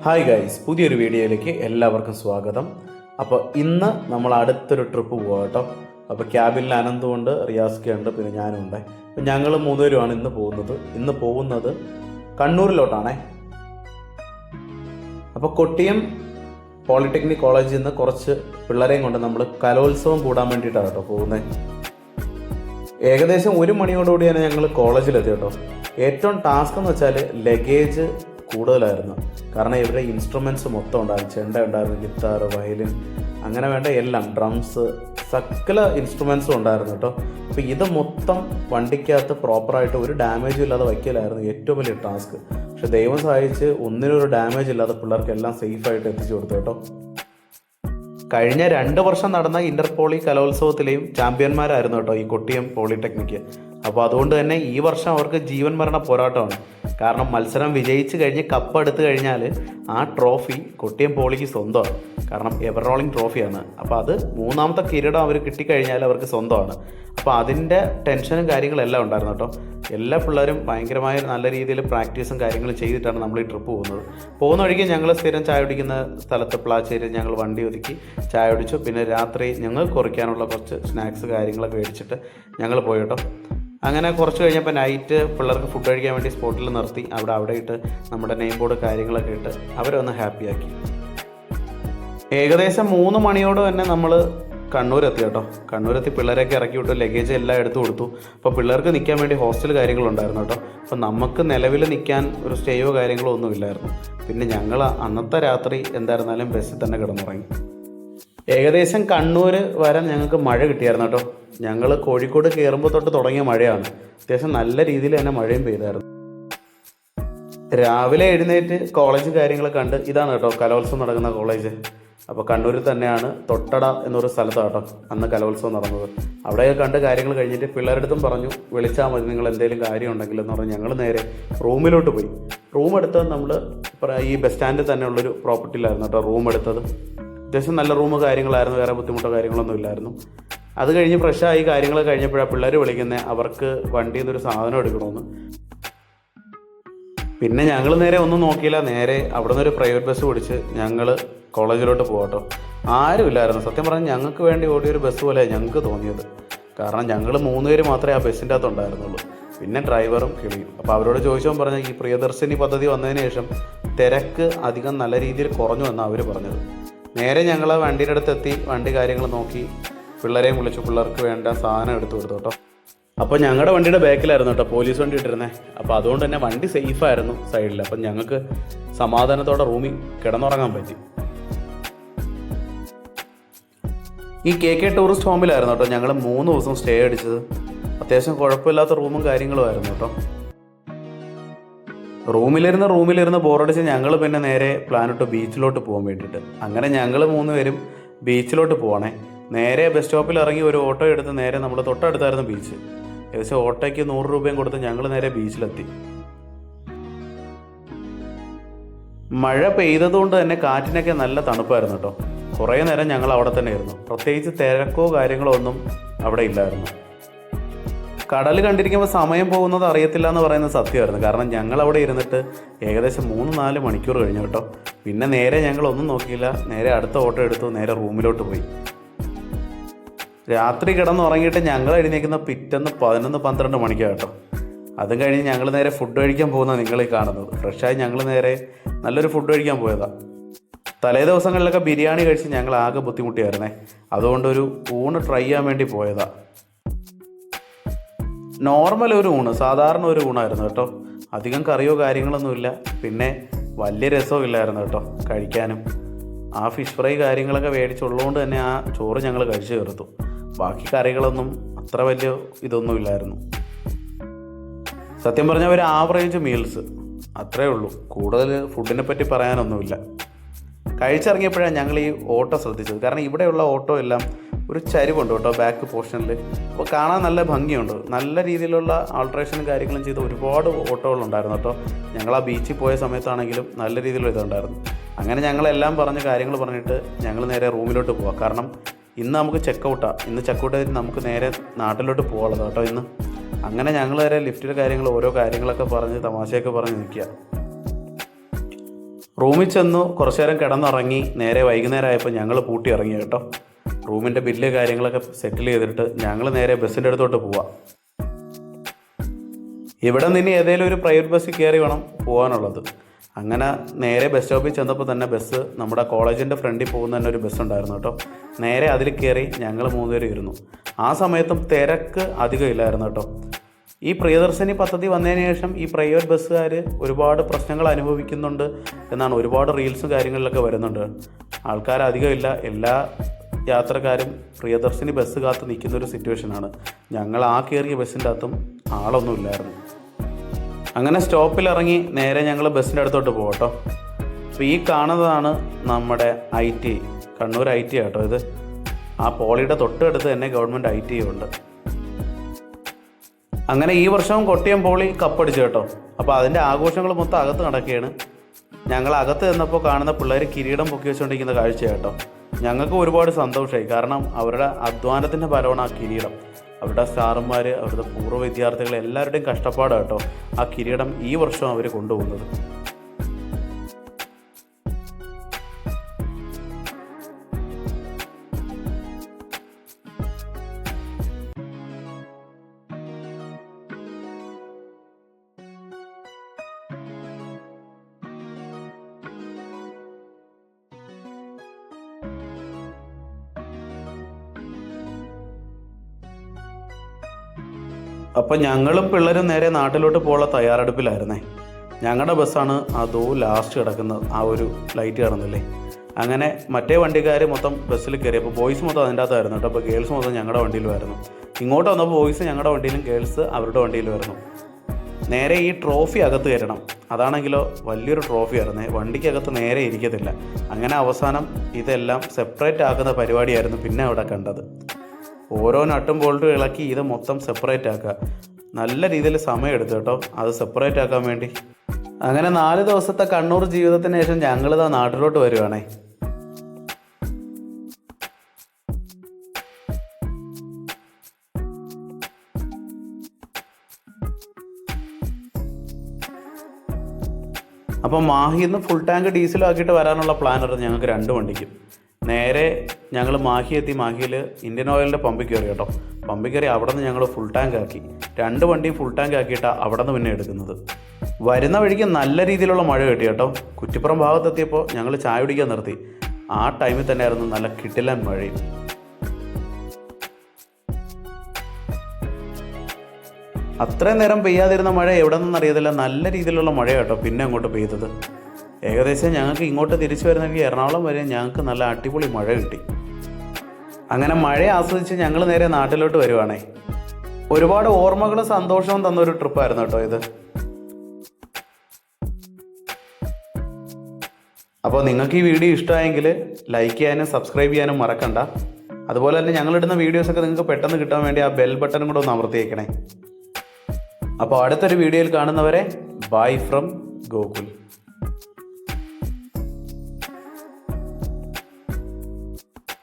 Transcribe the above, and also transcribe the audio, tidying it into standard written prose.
Hi guys, പുതിയൊരു വീഡിയോയിലേക്ക് എല്ലാവർക്കും സ്വാഗതം. അപ്പോൾ ഇന്ന് നമ്മൾ അടുത്തൊരു ട്രിപ്പ് പോകാം കേട്ടോ. അപ്പോൾ ക്യാബിനിൽ അനന്തുണ്ട്, റിയാസ്കയുണ്ട്, പിന്നെ ഞാനും ഉണ്ട്. അപ്പം ഞങ്ങൾ മൂന്നുപേരുമാണ് ഇന്ന് പോകുന്നത് കണ്ണൂരിലോട്ടാണേ. അപ്പോൾ കൊട്ടിയം പോളിടെക്നിക് കോളേജിൽ നിന്ന് കുറച്ച് പിള്ളേരെയും കൊണ്ട് നമ്മൾ കലോത്സവം കൂടാൻ വേണ്ടിയിട്ടാണ് കേട്ടോ പോകുന്നത്. ഏകദേശം 1 മണിയോടുകൂടിയാണ് ഞങ്ങൾ കോളേജിലെത്തി കേട്ടോ. ഏറ്റവും ടാസ്ക് എന്ന് വെച്ചാൽ ലഗേജ് കൂടുതലായിരുന്നു. കാരണം ഇവിടെ ഇൻസ്ട്രുമെൻറ്റ്സ് മൊത്തം ഉണ്ടായിരുന്നു. ചെണ്ട ഉണ്ടായിരുന്നു, ഗിത്താർ, വയലിൻ, അങ്ങനെ വേണ്ട എല്ലാം, ഡ്രംസ്, സകല ഇൻസ്ട്രുമെൻറ്റ്സും ഉണ്ടായിരുന്നു കേട്ടോ. അപ്പോൾ ഇത് മൊത്തം വണ്ടിക്കകത്ത് പ്രോപ്പറായിട്ട് ഒരു ഡാമേജും ഇല്ലാതെ വയ്ക്കലായിരുന്നു ഏറ്റവും വലിയ ടാസ്ക്. പക്ഷെ ദൈവം സഹായിച്ച് ഒന്നിനൊരു ഡാമേജ് ഇല്ലാതെ പിള്ളേർക്കെല്ലാം സേഫായിട്ട് എത്തിച്ചു കൊടുത്തു കേട്ടോ. കഴിഞ്ഞ 2 വർഷം നടന്ന ഇന്റർപോളി കലോത്സവത്തിലെയും ചാമ്പ്യന്മാരായിരുന്നു കേട്ടോ ഈ കൊട്ടിയം പോളിടെക്നിക്ക്. അപ്പോൾ അതുകൊണ്ട് തന്നെ ഈ വർഷം അവർക്ക് ജീവൻ മരണ പോരാട്ടമാണ്. കാരണം മത്സരം വിജയിച്ച് കഴിഞ്ഞ് കപ്പ് എടുത്തു കഴിഞ്ഞാൽ ആ ട്രോഫി കൊട്ടിയം പോളിക്ക് സ്വന്തമാണ്. കാരണം എവർ റോളിംഗ് ട്രോഫിയാണ്. അപ്പോൾ അത് 3ാമത്തെ കിരീടം അവർ കിട്ടിക്കഴിഞ്ഞാൽ അവർക്ക് സ്വന്തമാണ്. അപ്പോൾ അതിൻ്റെ ടെൻഷനും കാര്യങ്ങളെല്ലാം ഉണ്ടായിരുന്നു കേട്ടോ. എല്ലാ പിള്ളേരും ഭയങ്കരമായ നല്ല രീതിയിൽ പ്രാക്ടീസും കാര്യങ്ങളും ചെയ്തിട്ടാണ് നമ്മൾ ഈ ട്രിപ്പ് പോകുന്ന വഴിക്ക് ഞങ്ങൾ സ്ഥിരം ചായ കുടിക്കുന്ന സ്ഥലത്ത് പ്ലാച്ചേരി ഞങ്ങൾ വണ്ടി ഒതുക്കി ചായ കുടിച്ചു. പിന്നെ രാത്രി ഞങ്ങൾ കുറയ്ക്കാനുള്ള കുറച്ച് സ്നാക്സ് കാര്യങ്ങളൊക്കെ മേടിച്ചിട്ട് ഞങ്ങൾ പോയി കേട്ടോ. അങ്ങനെ കുറച്ച് കഴിഞ്ഞപ്പോൾ നൈറ്റ് പിള്ളേർക്ക് ഫുഡ് കഴിക്കാൻ വേണ്ടി സ്പോട്ടിൽ നിർത്തി അവിടെ ഇട്ട് നമ്മുടെ നെയിം ബോർഡ് കാര്യങ്ങളൊക്കെ ഇട്ട് അവരെ ഒന്ന് ഹാപ്പിയാക്കി. ഏകദേശം 3 മണിയോടെ തന്നെ നമ്മൾ കണ്ണൂരെത്തി കേട്ടോ. കണ്ണൂരെത്തി പിള്ളേരെയൊക്കെ ഇറക്കി വിട്ടു, ലഗേജ് എല്ലാം എടുത്തു കൊടുത്തു. അപ്പോൾ പിള്ളേർക്ക് നിൽക്കാൻ വേണ്ടി ഹോസ്റ്റൽ കാര്യങ്ങളുണ്ടായിരുന്നു കേട്ടോ. അപ്പോൾ നമുക്ക് നിലവിൽ നിൽക്കാൻ ഒരു സ്റ്റേയോ കാര്യങ്ങളോ ഒന്നും ഇല്ലായിരുന്നു. പിന്നെ ഞങ്ങൾ അന്നത്തെ രാത്രി എന്തായിരുന്നാലും ബസ്സിൽ തന്നെ കിടന്നുറങ്ങി. ഏകദേശം കണ്ണൂർ വരാൻ ഞങ്ങൾക്ക് മഴ കിട്ടിയായിരുന്നു കേട്ടോ. ഞങ്ങൾ കോഴിക്കോട് കയറുമ്പോൾ തൊട്ട് തുടങ്ങിയ മഴയാണ്. അത്യാവശ്യം നല്ല രീതിയിൽ തന്നെ മഴയും പെയ്തായിരുന്നു. രാവിലെ എഴുന്നേറ്റ് കോളേജ് കാര്യങ്ങളൊക്കെ കണ്ട്, ഇതാണ് കേട്ടോ കലോത്സവം നടക്കുന്ന കോളേജ്. അപ്പോൾ കണ്ണൂരിൽ തന്നെയാണ്, തൊട്ടട എന്നൊരു സ്ഥലത്താണ് കേട്ടോ അന്ന് കലോത്സവം നടന്നത്. അവിടെയൊക്കെ കണ്ട് കാര്യങ്ങൾ കഴിഞ്ഞിട്ട് പിള്ളേരുടെ അടുത്തും പറഞ്ഞു, വിളിച്ചാൽ മതി നിങ്ങൾ എന്തെങ്കിലും കാര്യം ഉണ്ടെങ്കിലെന്ന് പറഞ്ഞ് ഞങ്ങൾ നേരെ റൂമിലോട്ട് പോയി. റൂം എടുത്തത് നമ്മൾ ഈ ബസ് സ്റ്റാൻഡിൽ തന്നെയുള്ളൊരു പ്രോപ്പർട്ടിയിലായിരുന്നു കേട്ടോ റൂം എടുത്തത്. അത്യാവശ്യം നല്ല റൂം കാര്യങ്ങളായിരുന്നു, വേറെ ബുദ്ധിമുട്ടോ കാര്യങ്ങളൊന്നും ഇല്ലായിരുന്നു. അത് കഴിഞ്ഞ് ഫ്രഷായി കാര്യങ്ങൾ കഴിഞ്ഞപ്പോഴാണ് പിള്ളേർ വിളിക്കുന്നത് അവർക്ക് വണ്ടിയിൽ നിന്നൊരു സാധനം എടുക്കണമെന്ന്. പിന്നെ ഞങ്ങൾ നേരെ ഒന്നും നോക്കിയില്ല, നേരെ അവിടെ നിന്നൊരു പ്രൈവറ്റ് ബസ് പിടിച്ച് ഞങ്ങൾ കോളേജിലോട്ട് പോകട്ടോ. ആരുമില്ലായിരുന്നു. സത്യം പറഞ്ഞാൽ ഞങ്ങൾക്ക് വേണ്ടി ഓടിയൊരു ബസ് പോലെ ഞങ്ങൾക്ക് തോന്നിയത്. കാരണം ഞങ്ങൾ 3 പേര് മാത്രമേ ആ ബസ്സിൻ്റെ അകത്ത് ഉണ്ടായിരുന്നുള്ളൂ. പിന്നെ ഡ്രൈവറും കിളിയും. അപ്പോൾ അവരോട് ചോദിച്ചപ്പോൾ പറഞ്ഞാൽ ഈ പ്രിയദർശിനി പദ്ധതി വന്നതിന് ശേഷം തിരക്ക് അധികം നല്ല രീതിയിൽ കുറഞ്ഞു എന്നാണ് അവർ പറഞ്ഞത്. നേരെ ഞങ്ങൾ ആ വണ്ടിയുടെ അടുത്തെത്തി, വണ്ടി കാര്യങ്ങൾ നോക്കി പിള്ളേരെയും വിളിച്ചു, പിള്ളേർക്ക് വേണ്ട സാധനം എടുത്തു കൊടുത്തു കേട്ടോ. അപ്പോൾ ഞങ്ങളുടെ വണ്ടിയുടെ ബാക്കിലായിരുന്നു കേട്ടോ പോലീസ് വണ്ടി ഇട്ടിരുന്നത്. അപ്പോൾ അതുകൊണ്ട് തന്നെ വണ്ടി സേഫായിരുന്നു സൈഡിൽ. അപ്പം ഞങ്ങൾക്ക് സമാധാനത്തോടെ റൂമിൽ കിടന്നുറങ്ങാൻ പറ്റി. ഈ KK ടൂറിസ്റ്റ് ഹോമിലായിരുന്നു കേട്ടോ ഞങ്ങൾ 3 ദിവസം സ്റ്റേ അടിച്ചത്. അത്യാവശ്യം കുഴപ്പമില്ലാത്ത റൂമും കാര്യങ്ങളും ആയിരുന്നു കേട്ടോ. റൂമിലിരുന്ന് ബോറടിച്ച് ഞങ്ങൾ പിന്നെ നേരെ പ്ലാനിട്ട് ബീച്ചിലോട്ട് പോകാൻ വേണ്ടിയിട്ട്. അങ്ങനെ ഞങ്ങൾ 3 പേരും ബീച്ചിലോട്ട് പോകണേ. നേരെ ബസ് സ്റ്റോപ്പിൽ ഇറങ്ങി ഒരു ഓട്ടോ എടുത്ത് നേരെ നമ്മൾ തൊട്ടടുത്തായിരുന്നു ബീച്ച്. ഏകദേശം ഓട്ടോയ്ക്ക് 100 രൂപയും കൊടുത്ത് ഞങ്ങൾ നേരെ ബീച്ചിലെത്തി. മഴ പെയ്തതുകൊണ്ട് തന്നെ കാറ്റിനൊക്കെ നല്ല തണുപ്പായിരുന്നു കേട്ടോ. കുറേ നേരം ഞങ്ങൾ അവിടെ തന്നെ ആയിരുന്നു. പ്രത്യേകിച്ച് തിരക്കോ കാര്യങ്ങളോ ഒന്നും അവിടെ ഇല്ലായിരുന്നു. കടൽ കണ്ടിരിക്കുമ്പോൾ സമയം പോകുന്നത് അറിയത്തില്ല എന്ന് പറയുന്നത് സത്യമായിരുന്നു. കാരണം ഞങ്ങൾ അവിടെ ഇരുന്നിട്ട് ഏകദേശം 3-4 മണിക്കൂർ കഴിഞ്ഞു കേട്ടോ. പിന്നെ നേരെ ഞങ്ങളൊന്നും നോക്കിയില്ല, നേരെ അടുത്ത ഓട്ടോ എടുത്തു, നേരെ റൂമിലോട്ട് പോയി. രാത്രി കിടന്നുറങ്ങിയിട്ട് ഞങ്ങൾ എഴുന്നേക്കുന്ന പിറ്റേന്ന് 11-12 മണിക്കാണ് കേട്ടോ. അതും കഴിഞ്ഞ് ഞങ്ങൾ നേരെ ഫുഡ് കഴിക്കാൻ പോകുന്ന നിങ്ങളീ കാണുന്നത്. ഫ്രഷായി ഞങ്ങൾ നേരെ നല്ലൊരു ഫുഡ് കഴിക്കാൻ പോയതാണ്. തലേ ദിവസങ്ങളിലൊക്കെ ബിരിയാണി കഴിച്ച് ഞങ്ങൾ ആകെ ബുദ്ധിമുട്ടിയായിരുന്നേ. അതുകൊണ്ടൊരു ഊണ് ട്രൈ ചെയ്യാൻ വേണ്ടി പോയതാണ്. നോർമൽ ഒരു ഊണ്, സാധാരണ ഒരു ഊണായിരുന്നു കേട്ടോ. അധികം കറിയോ കാര്യങ്ങളൊന്നുമില്ല. പിന്നെ വലിയ രസവും ഇല്ലായിരുന്നു കേട്ടോ കഴിക്കാനും. ആ ഫിഷ് ഫ്രൈ കാര്യങ്ങളൊക്കെ മേടിച്ചുള്ളതുകൊണ്ട് തന്നെ ആ ചോറ് ഞങ്ങൾ കഴിച്ചു തീർത്തു. ബാക്കി കറികളൊന്നും അത്ര വലിയ ഇതൊന്നും ഇല്ലായിരുന്നു. സത്യം പറഞ്ഞാൽ ഒരു ആവറേജ് മീൽസ് അത്രേ ഉള്ളൂ. കൂടുതൽ ഫുഡിനെ പറ്റി പറയാനൊന്നുമില്ല. കഴിച്ചിറങ്ങിയപ്പോഴാണ് ഞങ്ങൾ ഈ ഓട്ടോ ശ്രദ്ധിച്ചത്. കാരണം ഇവിടെയുള്ള ഓട്ടോ എല്ലാം ഒരു ചരിവുണ്ട് കേട്ടോ ബാക്ക് പോർഷനിൽ. അപ്പോൾ കാണാൻ നല്ല ഭംഗിയുണ്ട്. നല്ല രീതിയിലുള്ള ആൾട്രേഷനും കാര്യങ്ങളും ചെയ്ത് ഒരുപാട് ഓട്ടോകളുണ്ടായിരുന്നു കേട്ടോ. ഞങ്ങൾ ആ ബീച്ചിൽ പോയ സമയത്താണെങ്കിലും നല്ല രീതിയിലുള്ള ഇതുണ്ടായിരുന്നു. അങ്ങനെ ഞങ്ങളെല്ലാം പറഞ്ഞ് കാര്യങ്ങൾ പറഞ്ഞിട്ട് ഞങ്ങൾ നേരെ റൂമിലോട്ട് പോവാം. കാരണം ഇന്ന് നമുക്ക് ചെക്കൗട്ടാണ്. ചെക്കൗട്ട് ചെയ്തിട്ട് നമുക്ക് നേരെ നാട്ടിലോട്ട് പോകാനുള്ളത് കേട്ടോ ഇന്ന്. അങ്ങനെ ഞങ്ങൾ നേരെ ലിഫ്റ്റിലെ കാര്യങ്ങൾ ഓരോ കാര്യങ്ങളൊക്കെ പറഞ്ഞ് തമാശയൊക്കെ പറഞ്ഞ് നിൽക്കുക. റൂമിൽ ചെന്നു കുറച്ചു നേരം കിടന്നുറങ്ങി. നേരെ വൈകുന്നേരം ആയപ്പോൾ ഞങ്ങൾ പൂട്ടി ഇറങ്ങി കേട്ടോ. റൂമിൻ്റെ ബില്ല് കാര്യങ്ങളൊക്കെ സെറ്റിൽ ചെയ്തിട്ട് ഞങ്ങൾ നേരെ ബസ്സിൻ്റെ അടുത്തോട്ട് പോവാം. ഇവിടെ നിന്ന് ഏതെങ്കിലും ഒരു പ്രൈവറ്റ് ബസ്സിൽ കയറി വേണം പോകാനുള്ളത്. അങ്ങനെ നേരെ ബസ് സ്റ്റോപ്പിൽ ചെന്നപ്പോൾ തന്നെ ബസ് നമ്മുടെ കോളേജിൻ്റെ ഫ്രണ്ടിൽ പോകുന്ന തന്നെ ഒരു ബസ് ഉണ്ടായിരുന്നു കേട്ടോ. നേരെ അതിൽ കയറി ഞങ്ങൾ 3 പേരും ഇരുന്നു. ആ സമയത്തും തിരക്ക് അധികം ഇല്ലായിരുന്നു കേട്ടോ. ഈ പ്രിയദർശിനി പദ്ധതി വന്നതിന് ശേഷം ഈ പ്രൈവറ്റ് ബസ്സുകാർ ഒരുപാട് പ്രശ്നങ്ങൾ അനുഭവിക്കുന്നുണ്ട് എന്നാണ് ഒരുപാട് റീൽസും കാര്യങ്ങളിലൊക്കെ വരുന്നുണ്ട്. ആൾക്കാർ അധികം ഇല്ല, എല്ലാ യാത്രക്കാരും പ്രിയദർശിനി ബസ് കാത്ത് നിൽക്കുന്നൊരു സിറ്റുവേഷനാണ്. ഞങ്ങൾ ആ കയറിയ ബസ്സിൻ്റെ അകത്തും ആളൊന്നും ഇല്ലായിരുന്നു. അങ്ങനെ സ്റ്റോപ്പിലിറങ്ങി നേരെ ഞങ്ങൾ ബസ്സിൻ്റെ അടുത്തോട്ട് പോകട്ടോ. അപ്പോൾ ഈ കാണുന്നതാണ് നമ്മുടെ IT, കണ്ണൂർ IT കേട്ടോ. ഇത് ആ പോളിയുടെ തൊട്ടടുത്ത് തന്നെ ഗവൺമെൻറ് IT ഉണ്ട്. അങ്ങനെ ഈ വർഷവും കൊട്ടിയം പോളി കപ്പടിച്ചു കേട്ടോ. അപ്പോൾ അതിൻ്റെ ആഘോഷങ്ങൾ മൊത്തം അകത്ത് നടക്കുകയാണ്. ഞങ്ങൾ അകത്ത് നിന്നപ്പോൾ കാണുന്ന പിള്ളേർ കിരീടം പൊക്കി വെച്ചുകൊണ്ടിരിക്കുന്ന കാഴ്ച കേട്ടോ. ഞങ്ങൾക്ക് ഒരുപാട് സന്തോഷമായി. കാരണം അവരുടെ അധ്വാനത്തിൻ്റെ ഫലമാണ് ആ കിരീടം. അവരുടെ സ്റ്റാർമാർ, അവരുടെ പൂർവ്വ വിദ്യാർത്ഥികൾ എല്ലാവരുടെയും കഷ്ടപ്പാടാണ് കേട്ടോ ആ കിരീടം ഈ വർഷം അവർ കൊണ്ടുപോകുന്നത്. അപ്പം ഞങ്ങളും പിള്ളേരും നേരെ നാട്ടിലോട്ട് പോകാനുള്ള തയ്യാറെടുപ്പിലായിരുന്നേ. ഞങ്ങളുടെ ബസ്സാണ് അതോ ലാസ്റ്റ് കിടക്കുന്നത്, ആ ഒരു ലൈറ്റ് കാണുന്നില്ലേ. അങ്ങനെ മറ്റേ വണ്ടിക്കാർ മൊത്തം ബസ്സിൽ കയറി. അപ്പോൾ ബോയ്സ് മൊത്തം അതിൻ്റെ അകത്തായിരുന്നു കേട്ടോ. അപ്പോൾ ഗേൾസ് മൊത്തം ഞങ്ങളുടെ വണ്ടിയിലുമായിരുന്നു. ഇങ്ങോട്ട് വന്നപ്പോൾ ബോയ്സ് ഞങ്ങളുടെ വണ്ടിയിലും ഗേൾസ് അവരുടെ വണ്ടിയിലുമായിരുന്നു. നേരെ ഈ ട്രോഫി അകത്ത് കയറണം. അതാണെങ്കിലോ വലിയൊരു ട്രോഫി ആയിരുന്നേ, വണ്ടിക്കകത്ത് നേരെ ഇരിക്കത്തില്ല. അങ്ങനെ അവസാനം ഇതെല്ലാം സെപ്പറേറ്റ് ആക്കുന്ന പരിപാടിയായിരുന്നു പിന്നെ അവിടെ കണ്ടത്. ഓരോ നട്ടും ബോൾട്ടും ഇളക്കി ഇത് മൊത്തം സെപ്പറേറ്റ് ആക്കുക. നല്ല രീതിയിൽ സമയം എടുത്തു കേട്ടോ അത് സെപ്പറേറ്റ് ആക്കാൻ വേണ്ടി. അങ്ങനെ 4 ദിവസത്തെ കണ്ണൂർ ജീവിതത്തിന് ശേഷം ഞങ്ങളിതാ നാട്ടിലോട്ട് വരുവാണേ. അപ്പോൾ മാഹിയിൽ നിന്ന് ഫുൾ ടാങ്ക് ഡീസലാക്കിയിട്ട് വരാനുള്ള പ്ലാനായിരുന്നു ഞങ്ങൾക്ക് 2 വണ്ടിക്കും. നേരെ ഞങ്ങൾ മാഹി എത്തി. മാഹിയിൽ ഇന്ത്യൻ ഓയിലിൻ്റെ പമ്പിൽ കയറി കേട്ടോ. പമ്പിൽ കയറി അവിടെ നിന്ന് ഞങ്ങൾ ഫുൾ ടാങ്ക് ആക്കി. 2 വണ്ടിയും ഫുൾ ടാങ്ക് ആക്കിയിട്ടാണ് അവിടെ നിന്ന് പിന്നെ എടുക്കുന്നത്. വരുന്ന വഴിക്ക് നല്ല രീതിയിലുള്ള മഴ കിട്ടി കേട്ടോ. കുറ്റിപ്പുറം ഭാഗത്തെത്തിയപ്പോൾ ഞങ്ങൾ ചായ കുടിക്കാൻ നിർത്തി. ആ ടൈമിൽ തന്നെയായിരുന്നു നല്ല കിടിലൻ മഴയും. അത്രയും നേരം പെയ്യാതിരുന്ന മഴ എവിടെ നിന്നറിയത്തില്ല, നല്ല രീതിയിലുള്ള മഴ കേട്ടോ പിന്നെ അങ്ങോട്ട് പെയ്തത്. ഏകദേശം ഞങ്ങൾക്ക് ഇങ്ങോട്ട് തിരിച്ചു വരുന്നെങ്കിൽ എറണാകുളം വരെ ഞങ്ങൾക്ക് നല്ല അടിപൊളി മഴ കിട്ടി. അങ്ങനെ മഴ ആസ്വദിച്ച് ഞങ്ങൾ നേരെ നാട്ടിലോട്ട് വരുവാണേ. ഒരുപാട് ഓർമ്മകളും സന്തോഷവും തന്നൊരു ട്രിപ്പായിരുന്നു കേട്ടോ ഇത്. അപ്പോൾ നിങ്ങൾക്ക് ഈ വീഡിയോ ഇഷ്ടമായെങ്കിൽ ലൈക്ക് ചെയ്യാനും സബ്സ്ക്രൈബ് ചെയ്യാനും മറക്കണ്ട. അതുപോലെ തന്നെ ഞങ്ങളിടുന്ന വീഡിയോസൊക്കെ നിങ്ങൾക്ക് പെട്ടെന്ന് കിട്ടാൻ വേണ്ടി ആ ബെൽ ബട്ടൺ കൂടെ ഒന്ന് അമർത്തിയേക്കണേ. അപ്പോൾ അടുത്തൊരു വീഡിയോയിൽ കാണുന്നവരെ ബൈ ഫ്രം ഗോകുൽ.